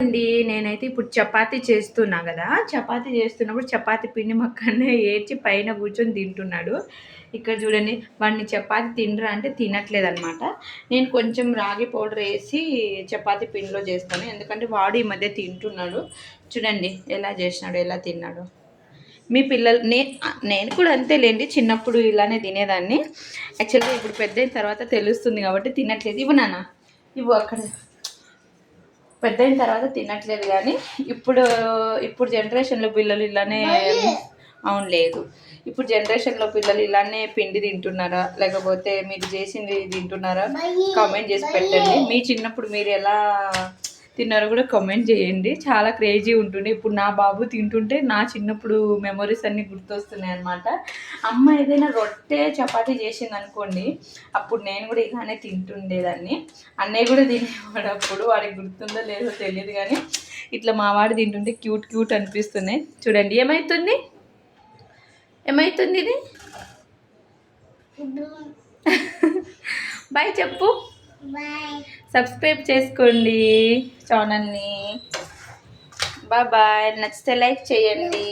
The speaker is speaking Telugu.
అండి నేనైతే ఇప్పుడు చపాతీ చేస్తున్నా కదా, చపాతీ చేస్తున్నప్పుడు చపాతీ పిండి మక్కనే ఏడ్చి పైన కూర్చొని తింటున్నాడు. ఇక్కడ చూడండి, వాడిని చపాతీ తినరా అంటే తినట్లేదు అనమాట. నేను కొంచెం రాగి పౌడర్ వేసి చపాతీ పిండిలో చేస్తాను, ఎందుకంటే వాడు ఈ మధ్య తింటున్నాడు. చూడండి ఎలా చేసినాడు, ఎలా తిన్నాడు. మీ పిల్లలు నేను కూడా అంతేలేండి, చిన్నప్పుడు ఇలానే తినేదాన్ని. యాక్చువల్గా ఇప్పుడు పెద్ద అయిన తర్వాత తెలుస్తుంది కాబట్టి తినట్లేదు. ఇవ్వు నాన్న, ఇవ్వు అక్కడ. పెద్ద అయిన తర్వాత తినట్లేదు, కానీ ఇప్పుడు జనరేషన్లో పిల్లలు ఇలానే. అవును, లేదు. ఇప్పుడు జనరేషన్లో పిల్లలు ఇలానే పిండి తింటున్నారా, లేకపోతే మీరు చేసింది తింటున్నారా? కామెంట్ చేసి పెట్టండి. మీ చిన్నప్పుడు మీరు ఎలా తిన్నారో కూడా కామెంట్ చేయండి. చాలా క్రేజీ ఉంటుంది. ఇప్పుడు నా బాబు తింటుంటే నా చిన్నప్పుడు మెమొరీస్ అన్నీ గుర్తొస్తున్నాయి అన్నమాట. అమ్మ ఏదైనా రొట్టె చపాతీ చేసింది అనుకోండి, అప్పుడు నేను కూడా ఇలానే తింటుండేదాన్ని. అన్నయ్య కూడా తినేవాడు. అప్పుడు వాడికి గుర్తుందో లేదో తెలియదు, కానీ ఇట్లా మా వాడు తింటుంటే క్యూట్ అనిపిస్తున్నాయి. చూడండి ఏమవుతుంది ఇది. బాయ్ చెప్పు. సబ్స్క్రైబ్ చేసుకోండి ఛానల్ని. బాయ్. నచ్చితే లైక్ చేయండి.